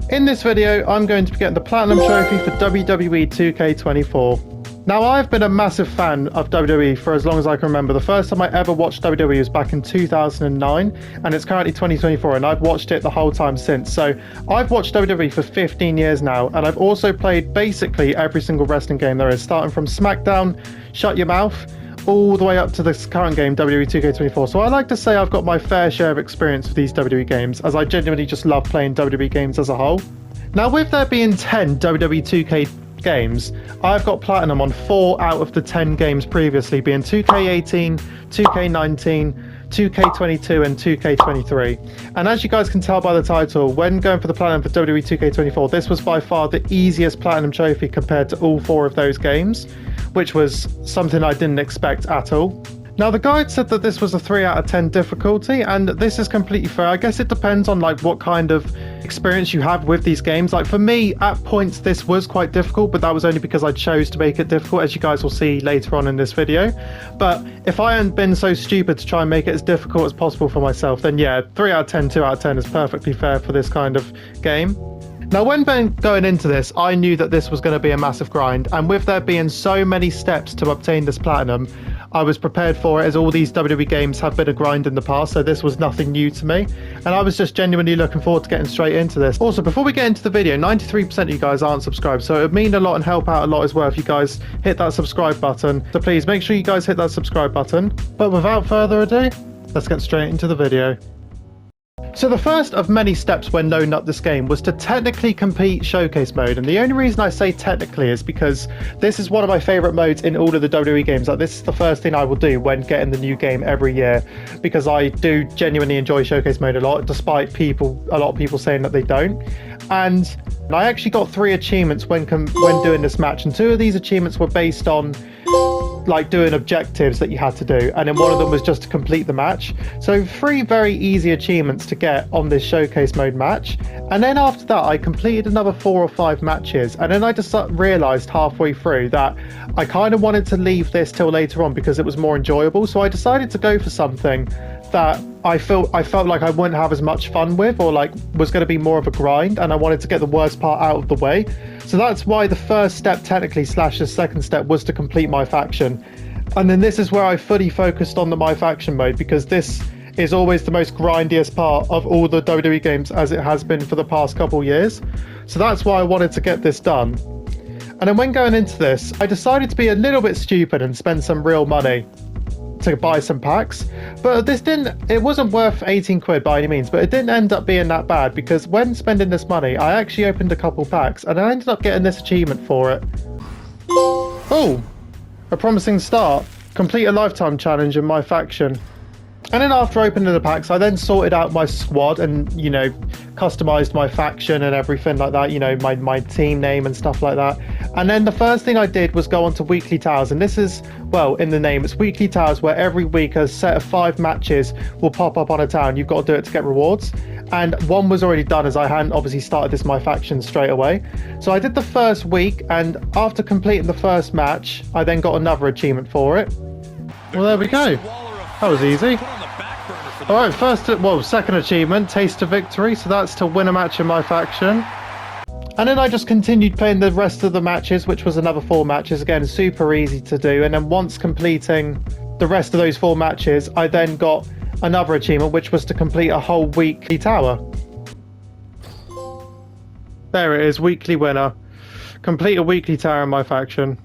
In this video, I'm going to be getting the Platinum Trophy for WWE 2K24. Now, I've been a massive fan of WWE for as long as I can remember. The first time I ever watched WWE was back in 2009, and it's currently 2024, and I've watched it the whole time since. So I've watched WWE for 15 years now, and I've also played basically every single wrestling game there is, starting from SmackDown, Shut Your Mouth, all the way up to this current game, WWE 2K24. So I like to say I've got my fair share of experience with these WWE games, as I genuinely just love playing WWE games as a whole. Now, with there being 10 WWE 2K games, I've got Platinum on 4 out of the 10 games previously, being 2K18, 2K19, 2K22 and 2K23. And as you guys can tell by the title, when going for the Platinum for WWE 2K24, this was by far the easiest Platinum trophy compared to all 4 of those games, which was something I didn't expect at all. Now, the guide said that this was a 3 out of 10 difficulty, and this is completely fair. I guess it depends on like what kind of experience you have with these games. Like for me, at points this was quite difficult, but that was only because I chose to make it difficult, as you guys will see later on in this video. But if I hadn't been so stupid to try and make it as difficult as possible for myself, then yeah, 3 out of 10, 2 out of 10 is perfectly fair for this kind of game. Now, when going into this, I knew that this was going to be a massive grind, and with there being so many steps to obtain this Platinum, I was prepared for it, as all these WWE games have been a grind in the past, so this was nothing new to me, and I was just genuinely looking forward to getting straight into this. Also, before we get into the video, 93% of you guys aren't subscribed, so it would mean a lot and help out a lot as well if you guys hit that subscribe button. So please make sure you guys hit that subscribe button. But without further ado, let's get straight into the video. So the first of many steps when loading up this game was to technically complete Showcase mode, and the only reason I say technically is because this is one of my favourite modes in all of the WWE games. Like, this is the first thing I will do when getting the new game every year, because I do genuinely enjoy Showcase mode a lot, despite a lot of people saying that they don't. And I actually got 3 achievements when doing this match, and 2 of these achievements were based on like doing objectives that you had to do, and then one of them was just to complete the match. So 3 very easy achievements to get on this Showcase mode match, and then after that I completed another 4 or 5 matches, and then I just realized halfway through that I kind of wanted to leave this till later on because it was more enjoyable. So I decided to go for something that I felt like I wouldn't have as much fun with, or like was going to be more of a grind, and I wanted to get the worst part out of the way. So that's why the first step technically / the second step was to complete my faction. And then this is where I fully focused on the my faction mode, because this is always the most grindiest part of all the WWE games, as it has been for the past couple years. So that's why I wanted to get this done. And then when going into this, I decided to be a little bit stupid and spend some real money to buy some packs, but it wasn't worth 18 quid by any means, but it didn't end up being that bad, because when spending this money I actually opened a couple packs and I ended up getting this achievement for it. Oh, a promising start. Complete a lifetime challenge in my faction. And then after opening the packs, I then sorted out my squad and, you know, customized my faction and everything like that, you know, my team name and stuff like that. And then the first thing I did was go on to Weekly Towers, and this is, well, in the name, it's Weekly Towers, where every week a set of 5 matches will pop up on a town. You've got to do it to get rewards. And one was already done, as I hadn't obviously started this my faction straight away. So I did the first week, and after completing the first match, I then got another achievement for it. Well, there we go. That was easy. Alright, second achievement, Taste of Victory, so that's to win a match in my faction. And then I just continued playing the rest of the matches, which was another 4 matches, again super easy to do. And then once completing the rest of those 4 matches, I then got another achievement, which was to complete a whole weekly tower. There it is, weekly winner. Complete a weekly tower in my faction.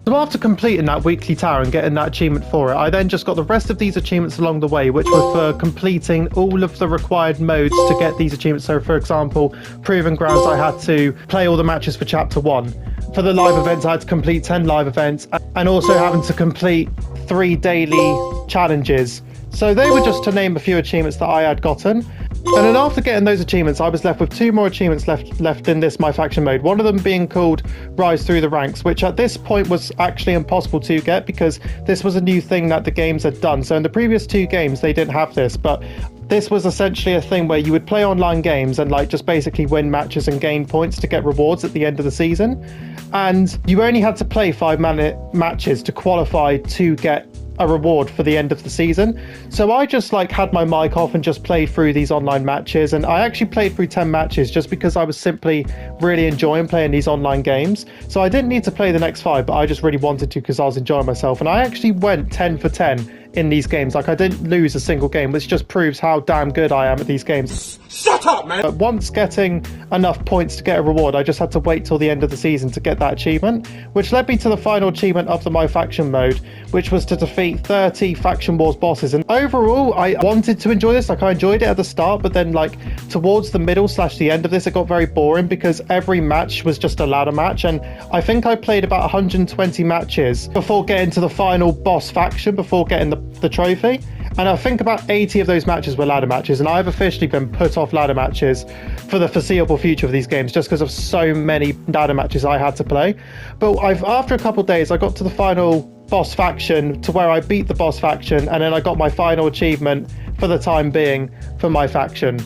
So after completing that weekly tower and getting that achievement for it, I then just got the rest of these achievements along the way, which were for completing all of the required modes to get these achievements. So for example, Proving Grounds, I had to play all the matches for Chapter 1. For the live events, I had to complete 10 live events, and also having to complete 3 daily challenges. So they were just to name a few achievements that I had gotten. And then after getting those achievements, I was left with 2 more achievements left in this my faction mode. One of them being called Rise Through the Ranks, which at this point was actually impossible to get, because this was a new thing that the games had done. So in the previous 2 games they didn't have this, but this was essentially a thing where you would play online games and like just basically win matches and gain points to get rewards at the end of the season. And you only had to play 5-minute matches to qualify to get a reward for the end of the season. So I just like had my mic off and just played through these online matches, and I actually played through 10 matches just because I was simply really enjoying playing these online games. So I didn't need to play the next 5, but I just really wanted to because I was enjoying myself, and I actually went 10 for 10 in these games. Like, I didn't lose a single game, which just proves how damn good I am at these games. Shut up, man! But once getting enough points to get a reward, I just had to wait till the end of the season to get that achievement, which led me to the final achievement of the My Faction mode, which was to defeat 30 Faction Wars bosses. And overall, I wanted to enjoy this. Like, I enjoyed it at the start, but then like towards the middle / the end of this, it got very boring because every match was just a ladder match, and I think I played about 120 matches before getting to the final boss faction, before getting the trophy. And I think about 80 of those matches were ladder matches, and I've officially been put off ladder matches for the foreseeable future of these games just because of so many ladder matches I had to play. But after a couple of days, I got to the final boss faction, to where I beat the boss faction, and then I got my final achievement for the time being for my faction.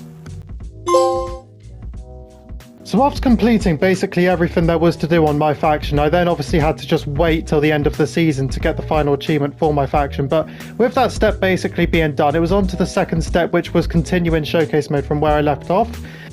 So after completing basically everything there was to do on my faction, I then obviously had to just wait till the end of the season to get the final achievement for my faction. But with that step basically being done, it was on to the second step, which was continuing showcase mode from where I left off.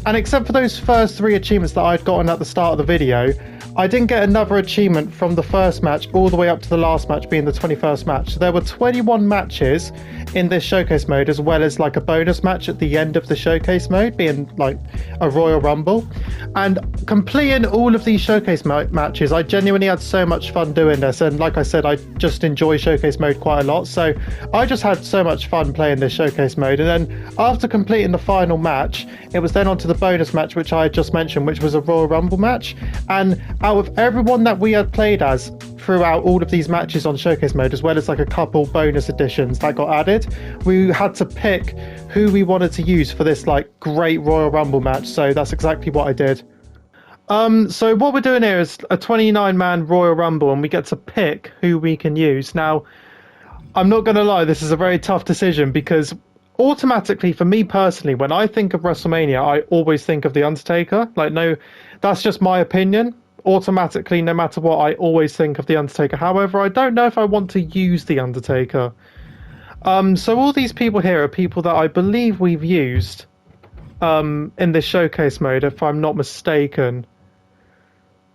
And except for those first 3 achievements that I'd gotten at the start of the video, I didn't get another achievement from the first match all the way up to the last match, being the 21st match. So there were 21 matches in this showcase mode, as well as like a bonus match at the end of the showcase mode, being like a Royal Rumble. And completing all of these showcase matches, I genuinely had so much fun doing this. And like I said, I just enjoy showcase mode quite a lot. So I just had so much fun playing this showcase mode. And then after completing the final match, it was then on to the bonus match, which I had just mentioned, which was a Royal Rumble match. And out of everyone that we had played as throughout all of these matches on showcase mode, as well as like a couple bonus additions that got added, we had to pick who we wanted to use for this like great Royal Rumble match. So that's exactly what I did. So what we're doing here is a 29-man Royal Rumble, and we get to pick who we can use. Now, I'm not going to lie, this is a very tough decision because automatically, for me personally, when I think of WrestleMania, I always think of The Undertaker. Like, no, that's just my opinion. Automatically, no matter what, I always think of The Undertaker. However, I don't know if I want to use The Undertaker. So all these people here are people that I believe we've used in this showcase mode, if I'm not mistaken.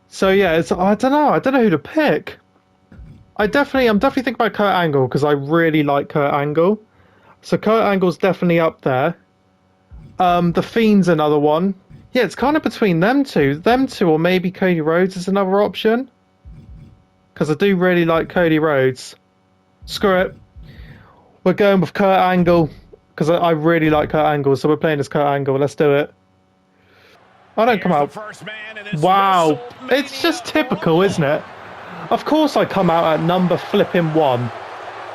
So yeah, I don't know who to pick. I'm definitely thinking about Kurt Angle because I really like Kurt Angle. So Kurt Angle's definitely up there. The Fiend's another one. Yeah, it's kind of between them two, or maybe Cody Rhodes is another option. Because I do really like Cody Rhodes. Screw it. We're going with Kurt Angle because I really like Kurt Angle, so we're playing as Kurt Angle. Let's do it. I don't come out. Wow, it's just typical, isn't it? Of course I come out at number flipping 1.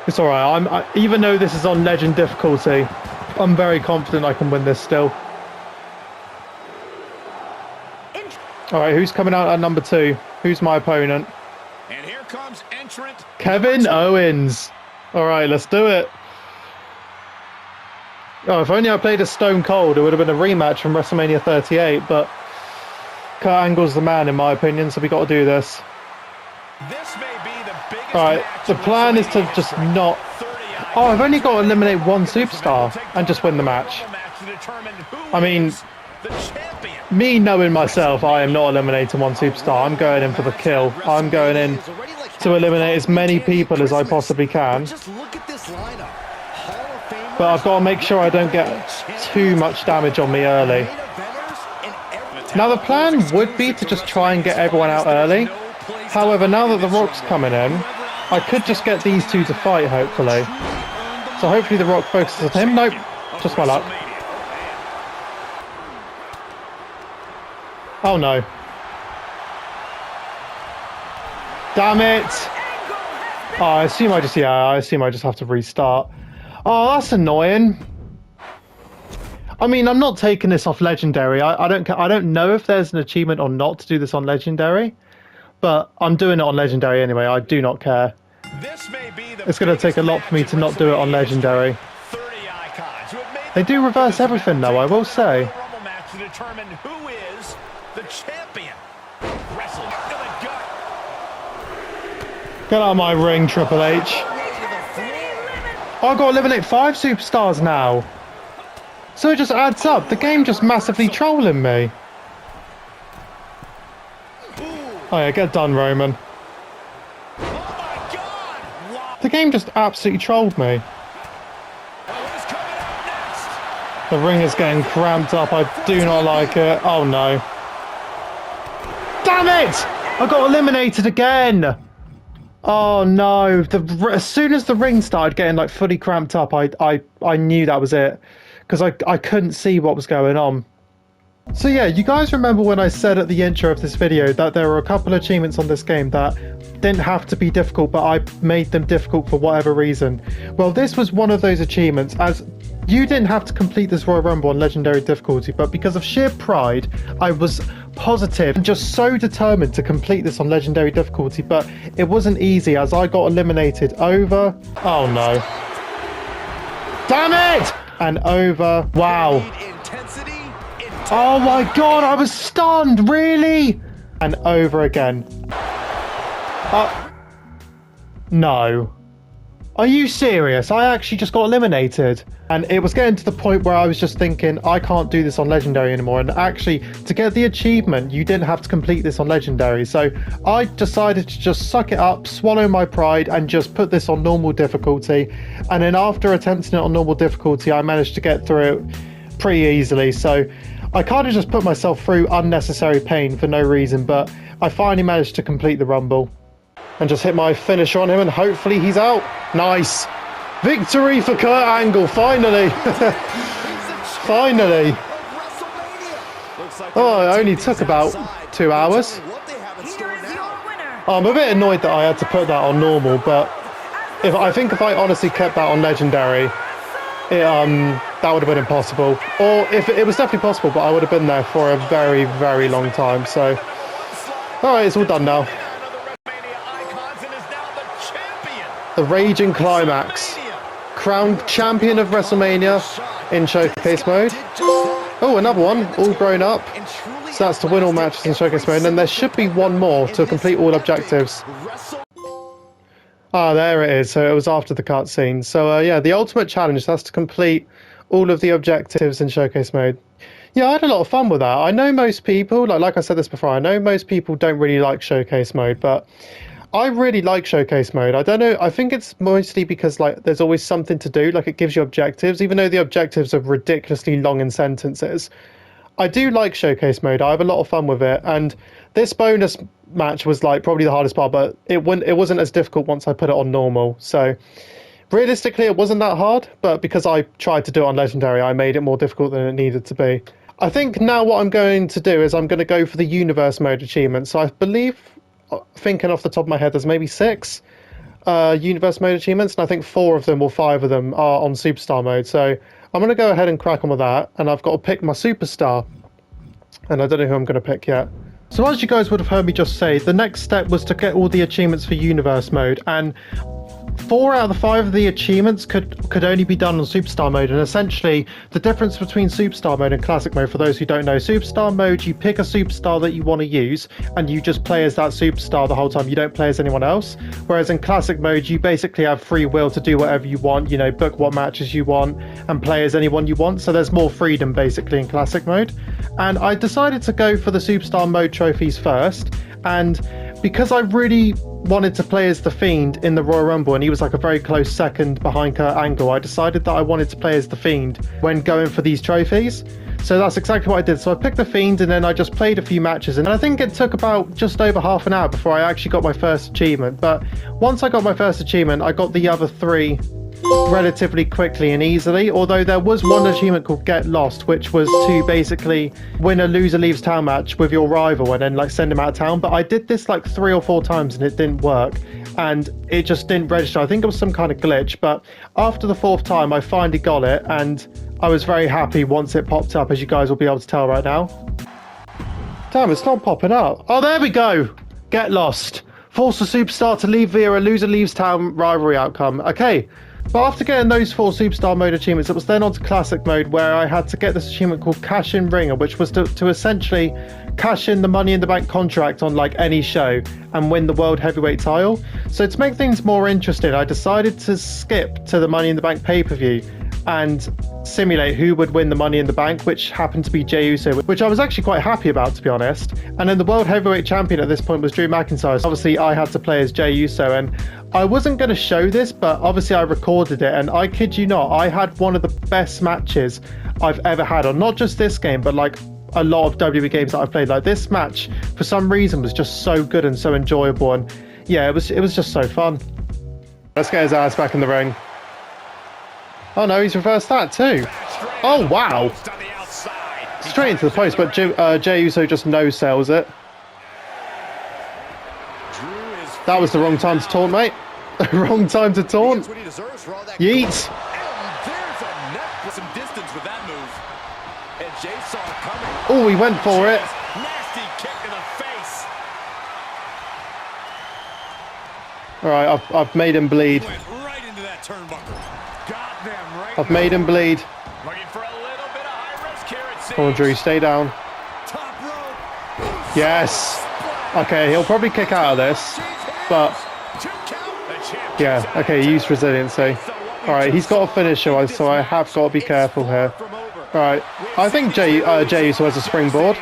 It's alright, even though this is on legend difficulty, I'm very confident I can win this still. Alright, who's coming out at number 2? Who's my opponent? And here comes entrant Kevin Owens. Alright, let's do it. Oh, if only I played as Stone Cold, it would have been a rematch from WrestleMania 38, but Kurt Angle's the man in my opinion, so we got to do this. This may be the biggest Alright, the plan is to just not... Oh, I've only got to eliminate one superstar and just win the match. I mean, me knowing myself, I am not eliminating one superstar. I'm going in for the kill. I'm going in to eliminate as many people as I possibly can. But I've got to make sure I don't get too much damage on me early. Now the plan would be to just try and get everyone out early. However, now that The Rock's coming in, I could just get these two to fight, hopefully. So hopefully The Rock focuses on him. Nope, just my luck. Oh no. Damn it! Oh, I assume I just have to restart. Oh, that's annoying. I mean, I'm not taking this off Legendary. I don't know if there's an achievement or not to do this on Legendary, but I'm doing it on Legendary anyway. I do not care. It's going to take a lot for me to not do it on Legendary. They do reverse everything though, I will say. Get out of my ring, Triple H. I've got to eliminate 5 superstars now. So it just adds up. The game just massively trolling me. Oh yeah, get done, Roman. Oh my God! Wow. The game just absolutely trolled me. What is coming up next? The ring is getting cramped up. I do not like it. Oh no. Damn it! I got eliminated again. Oh no. As soon as the ring started getting like fully cramped up, I knew that was it. Because I couldn't see what was going on. So yeah, you guys remember when I said at the intro of this video that there were a couple of achievements on this game that didn't have to be difficult, but I made them difficult for whatever reason. Well, this was one of those achievements, as you didn't have to complete this Royal Rumble on Legendary difficulty, but because of sheer pride, I was positive and just so determined to complete this on Legendary difficulty, but it wasn't easy as I got eliminated over... Oh no. Damn it! And over... Wow. Oh my God, I was stunned, really? And over again. No. Are you serious? I actually just got eliminated. And it was getting to the point where I was just thinking, I can't do this on Legendary anymore. And actually, to get the achievement, you didn't have to complete this on Legendary. So I decided to just suck it up, swallow my pride, and just put this on normal difficulty. And then after attempting it on normal difficulty, I managed to get through it pretty easily. So I kind of just put myself through unnecessary pain for no reason, but I finally managed to complete the Rumble and just hit my finisher on him, and hopefully he's out. Nice. Victory for Kurt Angle, finally. Finally. Oh, it only took about 2 hours. I'm a bit annoyed that I had to put that on normal, but I think if I honestly kept that on Legendary, that would have been impossible. Or if it was definitely possible, but I would have been there for a very, very long time. So, all right, it's all done now. The Raging Climax, crowned champion of WrestleMania in showcase mode. Oh, another one, all grown up. So that's to win all matches in showcase mode. And then there should be one more to complete all objectives. Ah, there it is. So it was after the cutscene. So yeah, the ultimate challenge, that's to complete all of the objectives in showcase mode. Yeah, I had a lot of fun with that. I know most people, like I said this before, I know most people don't really like showcase mode, but I really like showcase mode. I don't know, I think it's mostly because like there's always something to do, like it gives you objectives, even though the objectives are ridiculously long in sentences. I do like showcase mode. I have a lot of fun with it, and this bonus match was like probably the hardest part, but it wasn't as difficult once I put it on normal. So realistically it wasn't that hard, but because I tried to do it on Legendary, I made it more difficult than it needed to be. I think now what I'm going to do is I'm going to go for the universe mode achievement. So I believe, thinking off the top of my head, there's maybe 6 universe mode achievements, and I think 4 of them or 5 of them are on superstar mode. So I'm going to go ahead and crack on with that, and I've got to pick my superstar, and I don't know who I'm going to pick yet. So as you guys would have heard me just say, the next step was to get all the achievements for universe mode, and 4 out of the 5 of the achievements could only be done on superstar mode. And essentially the difference between superstar mode and classic mode, for those who don't know, superstar mode, you pick a superstar that you want to use and you just play as that superstar the whole time. You don't play as anyone else. Whereas in classic mode, you basically have free will to do whatever you want, you know, book what matches you want and play as anyone you want. So there's more freedom basically in classic mode. And I decided to go for the superstar mode trophies first, and because I really wanted to play as The Fiend in the Royal Rumble, and he was like a very close second behind Kurt Angle, I decided that I wanted to play as The Fiend when going for these trophies. So that's exactly what I did. So I picked The Fiend, and then I just played a few matches, and I think it took about just over half an hour before I actually got my first achievement. But once I got my first achievement, I got the other 3 relatively quickly and easily, although there was one achievement called Get Lost, which was to basically win a loser leaves town match with your rival and then like send him out of town. But I did this like 3 or 4 times and it didn't work, and it just didn't register. I think it was some kind of glitch, but after the 4th time I finally got it, and I was very happy once it popped up, as you guys will be able to tell right now. Damn, it's not popping up. Oh, there we go. Get Lost. Force a superstar to leave via a loser leaves town rivalry outcome. Okay. But after getting those 4 superstar mode achievements, it was then on to classic mode, where I had to get this achievement called Cash In Ringer, which was to essentially cash in the Money in the Bank contract on like any show and win the World Heavyweight title. So to make things more interesting, I decided to skip to the Money in the Bank pay-per-view and simulate who would win the Money in the Bank, which happened to be Jey Uso, which I was actually quite happy about, to be honest. And then the World Heavyweight Champion at this point was Drew McIntyre. So obviously I had to play as Jey Uso, and I wasn't going to show this, but obviously I recorded it, and I kid you not, I had one of the best matches I've ever had on not just this game, but like a lot of WWE games that I've played. Like this match, for some reason, was just so good and so enjoyable, and yeah, it was just so fun. Let's get his ass back in the ring. Oh no, he's reversed that too. Oh wow. Straight into the post, but Jey Uso just no-sells it. That was the wrong time to taunt, mate. Wrong time to taunt. Yeet. Oh, he went for it. All right, I've made him bleed. I've made him bleed. Come on, Drew, stay down. Yes. Okay, he'll probably kick out of this, but yeah, okay, he used resiliency. All right, he's got a finisher, so I have got to be careful here. All right, I think Jey Uso has a springboard.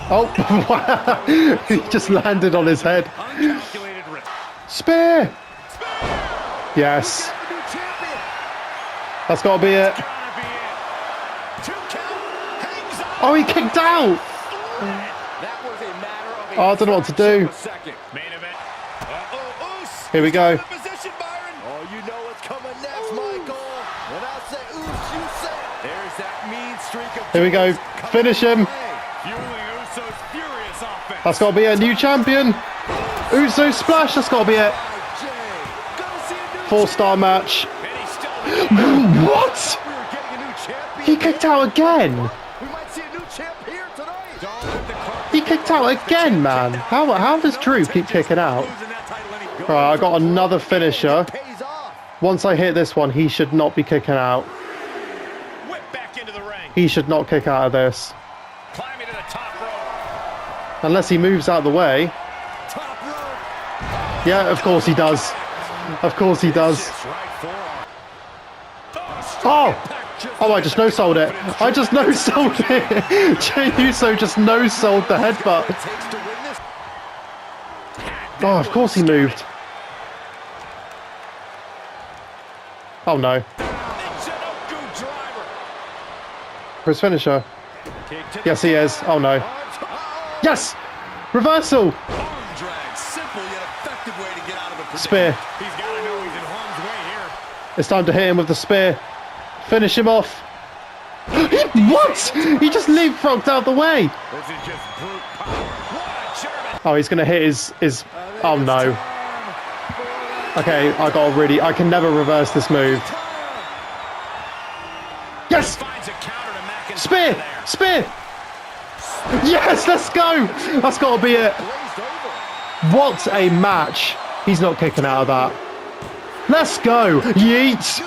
Oh, wow. He just landed on his head. Spear! Yes. That's got to be it. Oh, he kicked out! Oh, I don't know what to do. Here we go. Here we go. Finish him. That's got to be a new champion. Uso splash. That's got to be it. 4-star match. What? He kicked out again. He kicked out again, man. How does Drew keep kicking out? Right, I got another finisher. Once I hit this one, he should not be kicking out. He should not kick out of this. Unless he moves out of the way. Yeah, of course he does. Of course he does. Oh! Oh, I just no-sold it. I just no-sold it. Jey Uso just no-sold the headbutt. Oh, of course he moved. Oh no. For his finisher. Yes, he is. Oh no. Yes! Reversal! Spear. It's time to hit him with the spear. Finish him off. What? He just leapfrogged out the way. Oh, he's going to hit his... Oh, no. Okay, I can never reverse this move. Yes! Spear! Spear! Yes, let's go! That's got to be it. What a match. He's not kicking out of that. Let's go. Yeet.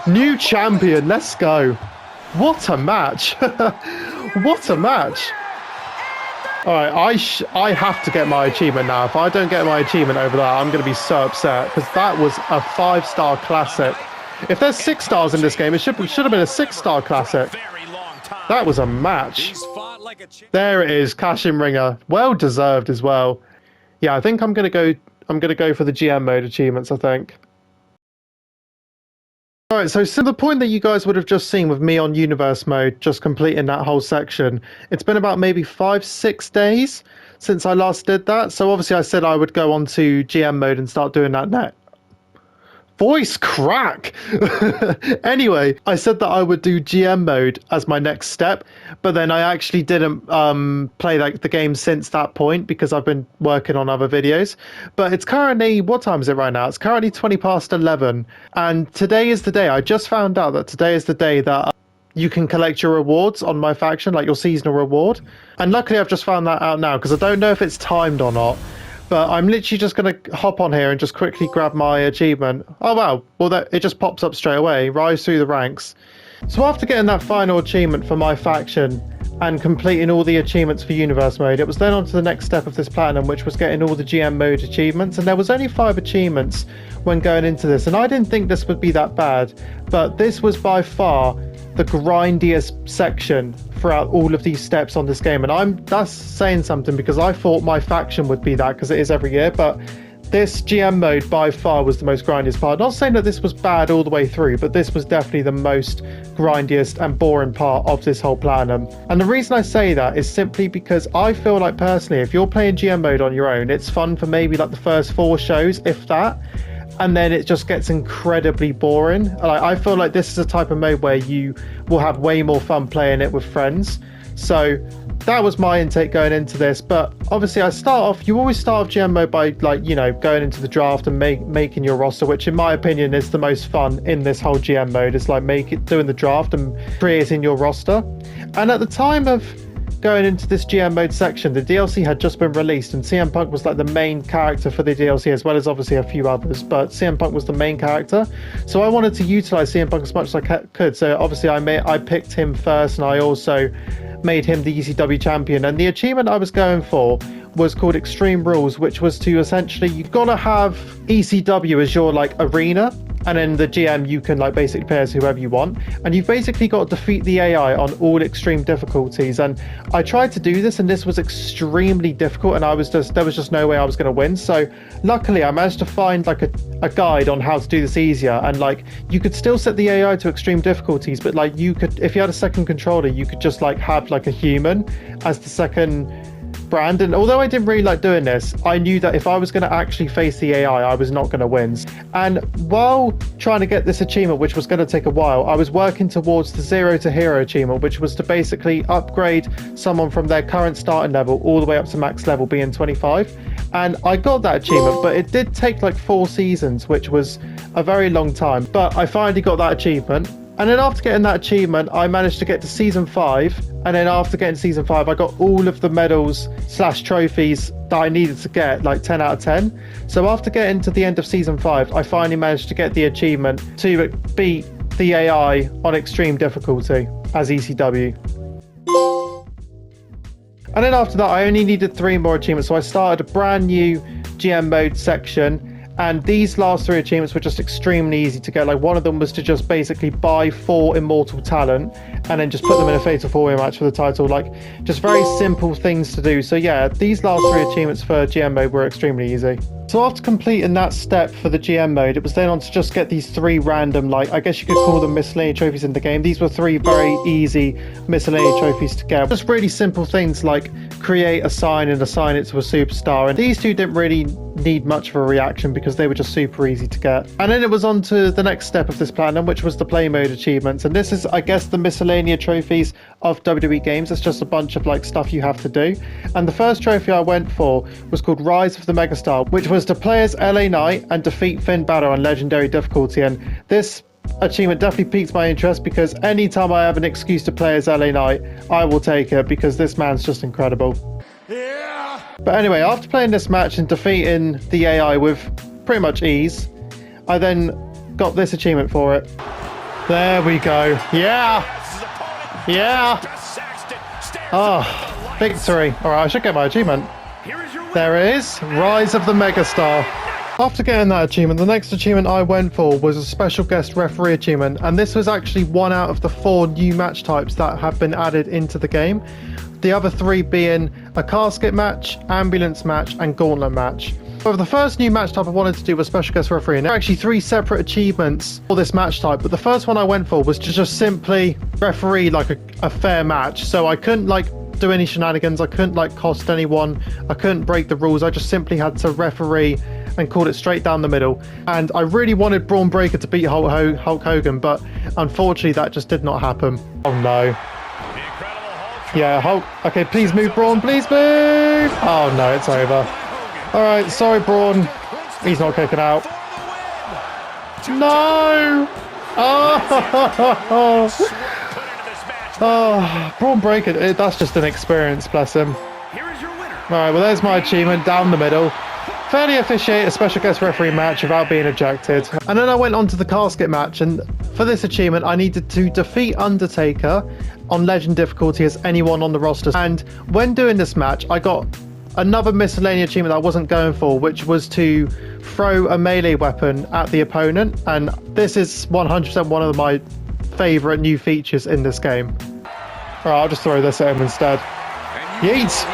New champion. Let's go. What a match. What a match. All right, I have to get my achievement now. If I don't get my achievement over that, I'm going to be so upset, because that was a 5-star classic. If there's 6 stars in this game, it should have been a 6-star classic. That was a match. There it is, cash in ringer. Well deserved as well. Yeah, I think I'm going to go for the GM mode achievements, I think. Alright, so the point that you guys would have just seen with me on universe mode, just completing that whole section, it's been about maybe 5-6 days since I last did that. So obviously I said I would go on to GM mode and start doing that next. Voice crack! Anyway, I said that I would do GM mode as my next step, but then I actually didn't play the game since that point because I've been working on other videos. But it's currently, what time is it right now? It's currently 20 past 11, and today is the day. I just found out that today is the day that you can collect your rewards on my faction, like your seasonal reward. And luckily I've just found that out now, because I don't know if it's timed or not. But I'm literally just going to hop on here and just quickly grab my achievement. Oh, wow. Well, it just pops up straight away. Rise through the ranks. So after getting that final achievement for my faction and completing all the achievements for universe mode, it was then on to the next step of this platinum, which was getting all the GM mode achievements. And there was only 5 achievements when going into this, and I didn't think this would be that bad, but this was by far the grindiest section throughout all of these steps on this game. And that's saying something, because I thought my faction would be that, because it is every year, but this GM mode by far was the most grindiest part. Not saying that this was bad all the way through, but this was definitely the most grindiest and boring part of this whole platinum. And the reason I say that is simply because I feel like, personally, if you're playing GM mode on your own, it's fun for maybe like the first 4 shows, if that, and then it just gets incredibly boring. Like, I feel like this is a type of mode where you will have way more fun playing it with friends. So that was my intake going into this. But obviously you always start off GM mode by, like, you know, going into the draft and making your roster, which in my opinion is the most fun in this whole GM mode. It's like doing the draft and creating your roster. And at the time of going into this GM mode section, the DLC had just been released, and CM Punk was like the main character for the DLC, as well as obviously a few others, but CM Punk was the main character. So I wanted to utilize CM Punk as much as I could. So obviously I picked him first, and I also made him the ECW champion. And the achievement I was going for was called Extreme Rules, which was to essentially, you've got to have ECW as your like arena, and then the GM you can like basically play as whoever you want, and you've basically got to defeat the AI on all extreme difficulties. And I tried to do this, and this was extremely difficult, and there was just no way I was going to win. So luckily I managed to find like a guide on how to do this easier, and like you could still set the AI to extreme difficulties, but like you could, if you had a second controller, you could just like have like a human as the second brand. And although I didn't really like doing this, I knew that if I was going to actually face the AI, I was not going to win. And while trying to get this achievement, which was going to take a while, I was working towards the 0 to Hero achievement, which was to basically upgrade someone from their current starting level all the way up to max level, being 25. And I got that achievement, but it did take like 4 seasons, which was a very long time. But I finally got that achievement. And then after getting that achievement, I managed to get to season 5. And then after getting to season 5, I got all of the medals / trophies that I needed to get, like 10 out of 10. So after getting to the end of season 5, I finally managed to get the achievement to beat the AI on extreme difficulty as ECW. And then after that, I only needed 3 more achievements. So I started a brand new GM mode section. And these last 3 achievements were just extremely easy to get. Like, one of them was to just basically buy 4 immortal talent and then just put them in a fatal 4-way match for the title. Like, just very simple things to do. So yeah, these last 3 achievements for GM mode were extremely easy. So after completing that step for the GM mode, it was then on to just get these 3 random, like, I guess you could call them miscellaneous trophies in the game. These were 3 very easy miscellaneous trophies to get. Just really simple things like create a sign and assign it to a superstar. And these 2 didn't really need much of a reaction because they were just super easy to get. And then it was on to the next step of this platinum, which was the play mode achievements. And this is, I guess, the miscellaneous trophies of WWE games. It's just a bunch of like stuff you have to do. And the first trophy I went for was called Rise of the Megastar, which was to play as LA Knight and defeat Finn Balor on legendary difficulty. And this achievement definitely piqued my interest because anytime I have an excuse to play as LA Knight, I will take it because this man's just incredible. Yeah. But anyway, after playing this match and defeating the AI with pretty much ease, I then got this achievement for it. There we go. Yeah. Yeah. Oh, victory. All right, I should get my achievement. There it is. Rise of the Megastar. After getting that achievement, the next achievement I went for was a special guest referee achievement, and this was actually 1 out of the 4 new match types that have been added into the game. The other 3 being a casket match, ambulance match, and gauntlet match. But the first new match type I wanted to do was special guest referee, and there are actually 3 separate achievements for this match type, but the first one I went for was to just simply referee like a fair match. So I couldn't like do any shenanigans, I couldn't like cost anyone, I couldn't break the rules, I just simply had to referee and called it straight down the middle. And I really wanted Braun Breaker to beat Hulk Hogan, but unfortunately that just did not happen. Oh no. Yeah, Hulk. Okay, please move, Braun. Please move. Oh no, it's over. All right, sorry, Braun. He's not kicking out. No. Oh, Braun Breaker. That's just an experience, bless him. All right, well, there's my achievement down the middle. Fairly officiate a special guest referee match without being ejected. And then I went on to the casket match, and for this achievement, I needed to defeat Undertaker on Legend difficulty as anyone on the roster. And when doing this match, I got another miscellaneous achievement that I wasn't going for, which was to throw a melee weapon at the opponent. And this is 100% one of my favourite new features in this game. Alright, I'll just throw this at him instead. Yeet!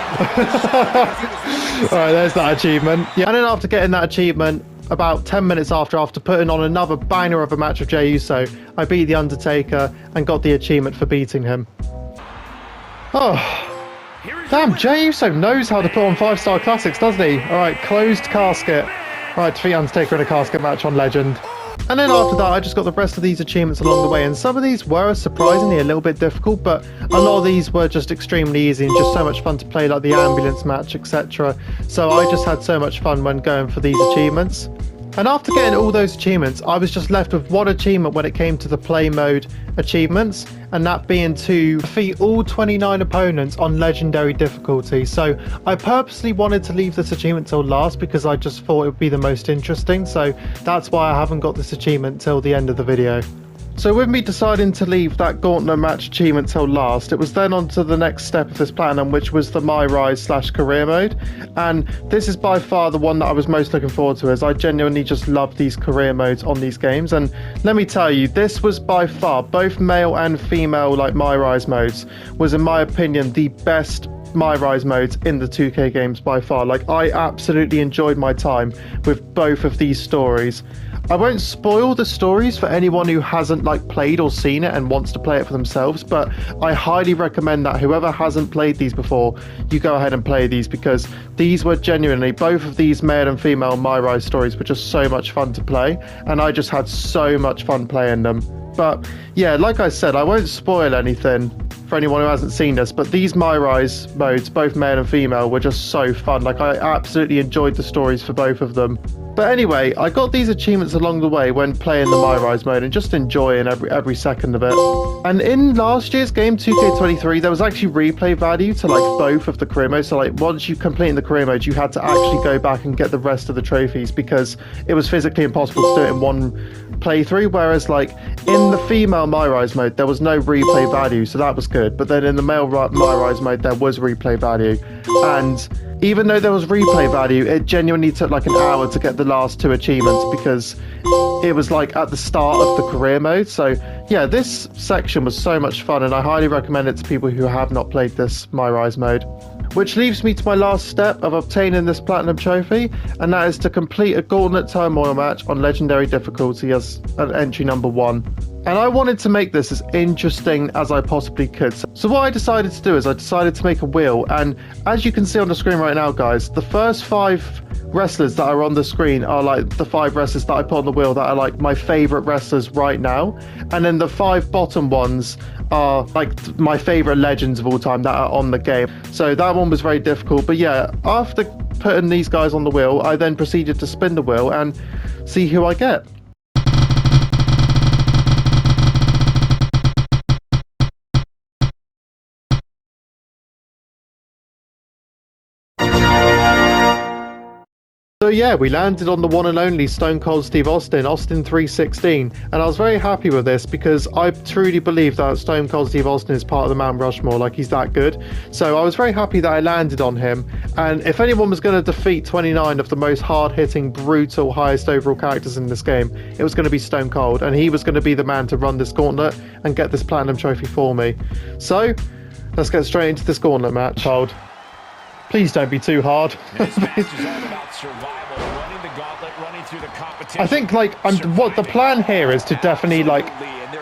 Alright, there's that achievement. Yeah, and then after getting that achievement, about 10 minutes after putting on another banger of a match with Jey Uso, I beat The Undertaker and got the achievement for beating him. Oh, damn, Jey Uso knows how to put on 5-star classics, doesn't he? Alright, closed casket. Alright, defeat Undertaker in a casket match on Legend. And then after that, I just got the rest of these achievements along the way, and some of these were surprisingly a little bit difficult, but a lot of these were just extremely easy and just so much fun to play, like the ambulance match, etc. So I just had so much fun when going for these achievements. And after getting all those achievements, I was just left with one achievement when it came to the play mode achievements, and that being to defeat all 29 opponents on legendary difficulty. So I purposely wanted to leave this achievement till last because I just thought it would be the most interesting. So that's why I haven't got this achievement till the end of the video. So with me deciding to leave that gauntlet match achievement till last, it was then on to the next step of this platinum, which was the MyRise / career mode. And this is by far the one that I was most looking forward to, as I genuinely just love these career modes on these games. And let me tell you, this was by far, both male and female like MyRise modes, was in my opinion the best MyRise modes in the 2K games by far. Like, I absolutely enjoyed my time with both of these stories. I won't spoil the stories for anyone who hasn't like played or seen it and wants to play it for themselves, but I highly recommend that whoever hasn't played these before, you go ahead and play these, because these were genuinely, both of these male and female MyRise stories were just so much fun to play, and I just had so much fun playing them. But yeah, like I said, I won't spoil anything for anyone who hasn't seen this, but these MyRise modes, both male and female, were just so fun. Like, I absolutely enjoyed the stories for both of them. But anyway, I got these achievements along the way when playing the MyRise mode and just enjoying every second of it. And in last year's game, 2K23, there was actually replay value to like both of the career modes. So like once you complete the career mode, you had to actually go back and get the rest of the trophies because it was physically impossible to do it in one playthrough. Whereas like in the female MyRise mode, there was no replay value, so that was good. But then in the male MyRise mode, there was replay value. And even though there was replay value, it genuinely took like an hour to get the last two achievements because it was like at the start of the career mode. So yeah, this section was so much fun, and I highly recommend it to people who have not played this MyRise mode. Which leaves me to my last step of obtaining this platinum trophy, and that is to complete a gauntlet turmoil match on legendary difficulty as an entry number 1. And I wanted to make this as interesting as I possibly could. So what I decided to do is I decided to make a wheel, and as you can see on the screen right now, guys, the first 5 wrestlers that are on the screen are like the 5 wrestlers that I put on the wheel that are like my favorite wrestlers right now, and then the 5 bottom ones are like my favorite legends of all time that are on the game. So that one was very difficult, but yeah, after putting these guys on the wheel, I then proceeded to spin the wheel and see who I get. So yeah, we landed on the one and only Stone Cold Steve Austin 316, and I was very happy with this because I truly believe that Stone Cold Steve Austin is part of the Mount Rushmore, like he's that good. So I was very happy that I landed on him, and if anyone was going to defeat 29 of the most hard-hitting, brutal, highest overall characters in this game, it was going to be Stone Cold, and he was going to be the man to run this gauntlet and get this platinum trophy for me. So let's get straight into this gauntlet match. Hold. Please don't be too hard. I think like what the plan here is to definitely like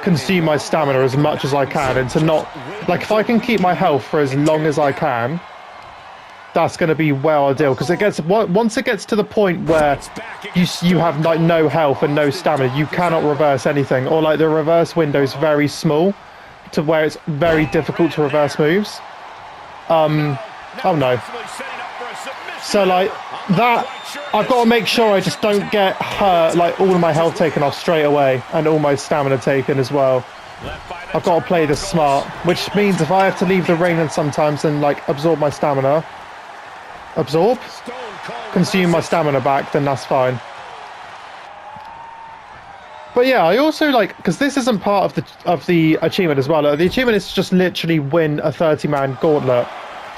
consume my stamina as much as I can, and to not like, if I can keep my health for as long as I can, that's going to be well ideal, because it gets once it gets to the point where you have like no health and no stamina, you cannot reverse anything, or like the reverse window is very small to where it's very difficult to reverse moves. Oh no. So like that, I've got to make sure I just don't get hurt, like all of my health taken off straight away and all my stamina taken as well. I've got to play this smart, which means if I have to leave the ring and sometimes and like absorb my stamina, consume my stamina back, then that's fine. But yeah, I also like, because this isn't part of the achievement as well. The achievement is to just literally win a 30-man gauntlet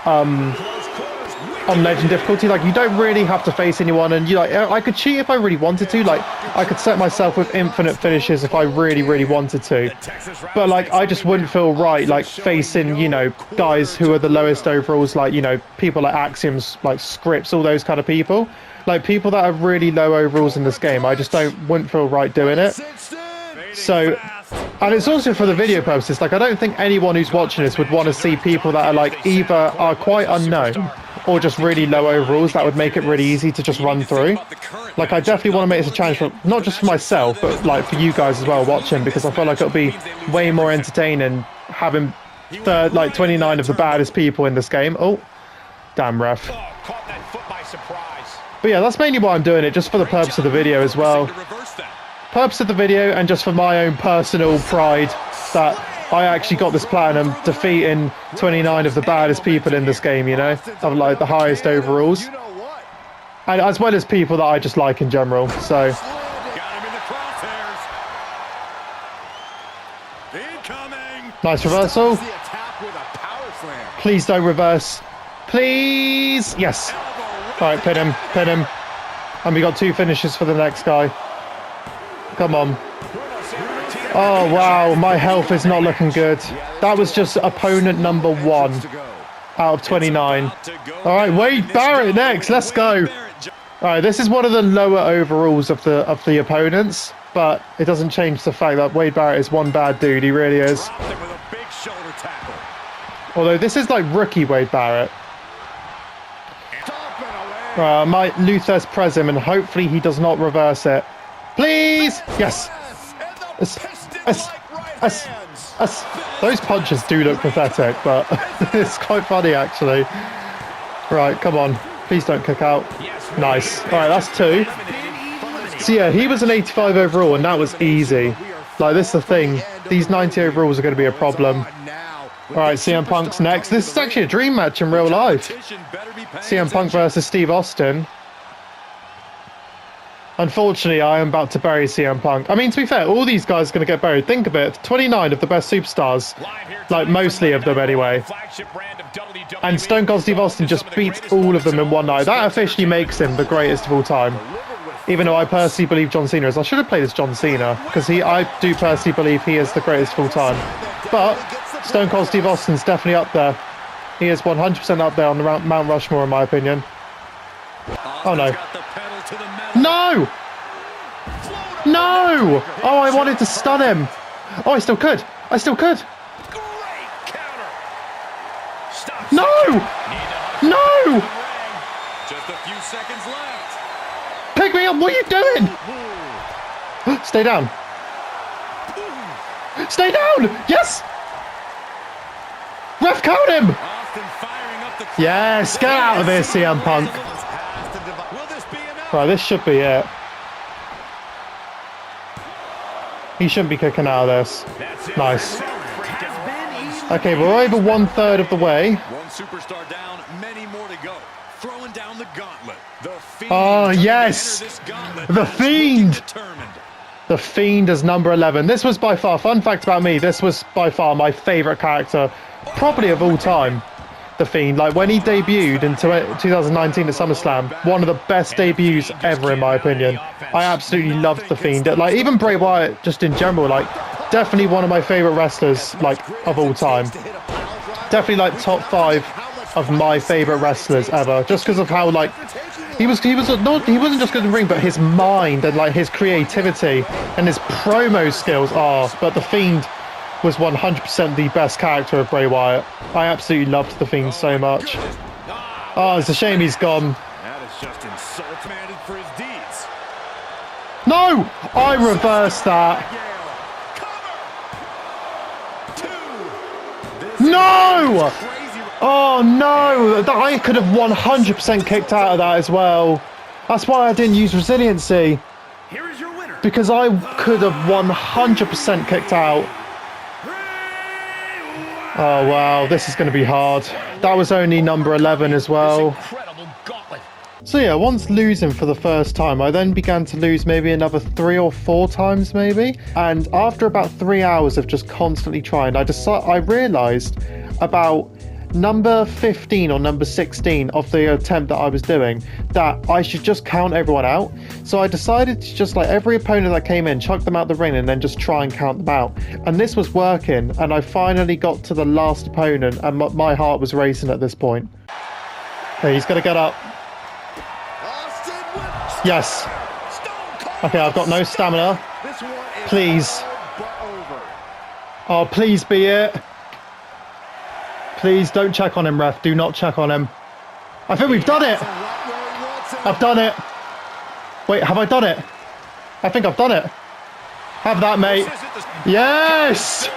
on legend difficulty. Like, you don't really have to face anyone, and you like, I could cheat if I really wanted to. Like, I could set myself with infinite finishes if I really wanted to. But like, I just wouldn't feel right like facing, you know, guys who are the lowest overalls, like, you know, people like Axioms, like Scripts, all those kind of people. Like, people that have really low overalls in this game, I just wouldn't feel right doing it. So, and it's also for the video purposes. Like, I don't think anyone who's watching this would want to see people that are like either are quite unknown or just really low overalls. That would make it really easy to just run through. Like, I definitely want to make this a challenge for not just for myself, but like for you guys as well watching, because I feel like it'll be way more entertaining having 29 of the baddest people in this game. Oh, damn ref. But yeah, that's mainly why I'm doing it, just for the purpose of the video as well. Purpose of the video, and just for my own personal pride that I actually got this platinum defeating 29 of the baddest people in this game, you know, of like the highest overalls, and as well as people that I just like in general. So nice reversal. Please don't reverse, please. Yes. All right, pin him, and we got 2 finishes for the next guy. Come on. Oh wow, my health is not looking good. That was just opponent number 1 out of 29. All right, Wade Barrett next. Let's go. All right, this is one of the lower overalls of the opponents, but it doesn't change the fact that Wade Barrett is one bad dude. He really is. Although this is like rookie Wade Barrett. I might Luther's press him, and hopefully he does not reverse it. Please! Yes! Those punches do look pathetic, but it's quite funny actually. Right, come on. Please don't kick out. Nice. Alright, that's 2. So yeah, he was an 85 overall, and that was easy. Like, this is the thing. These 90 overalls are going to be a problem. Alright, CM Punk's next. This is actually a dream match in real life. CM Punk versus Steve Austin. Unfortunately, I am about to bury CM Punk. I mean, to be fair, all these guys are going to get buried. Think of it, 29 of the best superstars. Like, mostly of them anyway. And Stone Cold Steve Austin just beats all of them in one night. That officially makes him the greatest of all time. Even though I personally believe John Cena is. I should have played as John Cena, because I do personally believe he is the greatest of all time. But Stone Cold Steve Austin's definitely up there. He is 100% up there on the Mount Rushmore, in my opinion. Oh no. No! No! Oh, I wanted to stun him. Oh, I still could. I still could. No! No! Just a few seconds left. Pick me up. What are you doing? Stay down. Stay down. Yes! Ref, count him! Yes, get out of here, CM Punk. Right, this should be it. He shouldn't be kicking out of this. Nice. Okay, we're over 1/3 of the way. One superstar down, many more to go. Throwing down the gauntlet. Oh, yes! The Fiend! The Fiend is number 11. This was by far, fun fact about me, this was by far my favourite character, probably of all time. The Fiend. Like, when he debuted in 2019 at SummerSlam, one of the best debuts ever in my opinion. I absolutely loved The Fiend. Like, even Bray Wyatt, just in general, like, definitely one of my favourite wrestlers, like, of all time. Definitely, like, top 5 of my favourite wrestlers ever, just because of how, like, he wasn't just good in the ring, but his mind and like his creativity and his promo skills are. But The Fiend was 100% the best character of Bray Wyatt. I absolutely loved The Fiend so much. Oh, it's a shame he's gone. That is just insult demanded for his deeds. No! I reversed that. No! Oh no! I could have 100% kicked out of that as well. That's why I didn't use resiliency. Here is your winner. Because I could have 100% kicked out. Oh wow, this is going to be hard. That was only number 11 as well. So yeah, once losing for the first time, I then began to lose maybe another 3 or 4 times maybe. And after about 3 hours of just constantly trying, I realized about number 15 or number 16 of the attempt that I was doing that I should just count everyone out. So I decided to just, like, every opponent that came in, chuck them out the ring and then just try and count them out. And this was working, and I finally got to the last opponent, and my heart was racing at this point. Okay, he's gonna get up. Yes. Okay, I've got no stamina. Please. Oh, please be it. Please don't check on him, ref. Do not check on him. I think we've done it. I've done it. Wait, have I done it? I think I've done it. Have that, mate. Yes!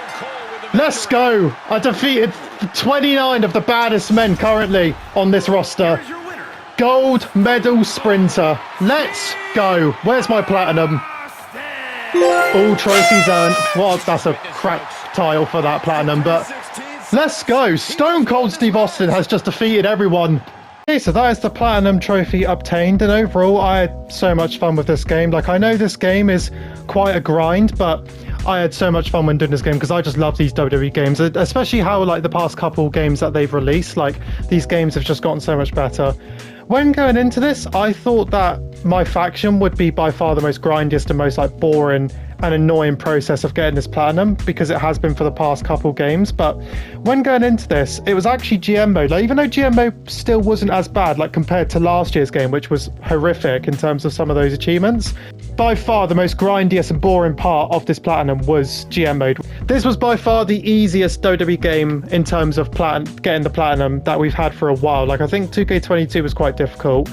Let's go. I defeated 29 of the baddest men currently on this roster. Gold medal sprinter. Let's go. Where's my platinum? All trophies earned. Well, that's a crap tile for that platinum, but let's go. Stone Cold Steve Austin has just defeated everyone. Okay, so that is the platinum trophy obtained, and overall I had so much fun with this game. Like, I know this game is quite a grind, but I had so much fun when doing this game because I just love these WWE games, especially how, like, the past couple games that they've released, like, these games have just gotten so much better. When going into this, I thought that my faction would be by far the most grindiest and most, like, boring and annoying process of getting this platinum, because it has been for the past couple games. But when going into this, it was actually GM mode. Like, even though GM mode still wasn't as bad, like, compared to last year's game, which was horrific in terms of some of those achievements, by far the most grindiest and boring part of this platinum was GM mode. This was by far the easiest WWE game in terms of getting the platinum that we've had for a while. Like, I think 2K22 was quite difficult,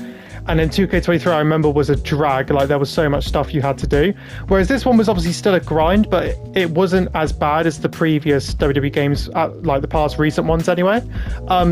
and then 2K23 I remember was a drag. Like, there was so much stuff you had to do, whereas this one was obviously still a grind, but it wasn't as bad as the previous WWE games, like the past recent ones anyway.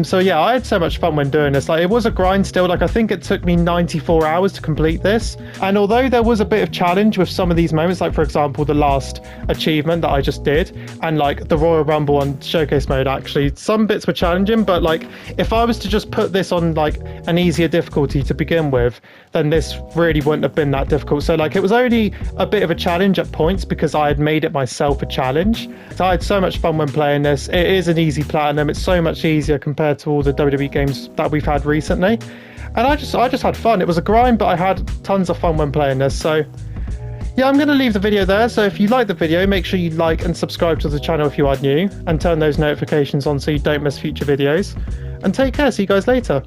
So yeah, I had so much fun when doing this. Like, it was a grind still. Like, I think it took me 94 hours to complete this, and although there was a bit of challenge with some of these moments, like for example the last achievement that I just did, and like the Royal Rumble on showcase mode, actually some bits were challenging, but like if I was to just put this on like an easier difficulty to begin with, then this really wouldn't have been that difficult. So like, it was only a bit of a challenge at points because I had made it myself a challenge. So I had so much fun when playing this. It is an easy platinum. It's so much easier compared to all the WWE games that we've had recently, and I just had fun. It was a grind, but I had tons of fun when playing this. So yeah, I'm going to leave the video there. So if you like the video, make sure you like and subscribe to the channel if you are new, and turn those notifications on so you don't miss future videos. And take care. See you guys later.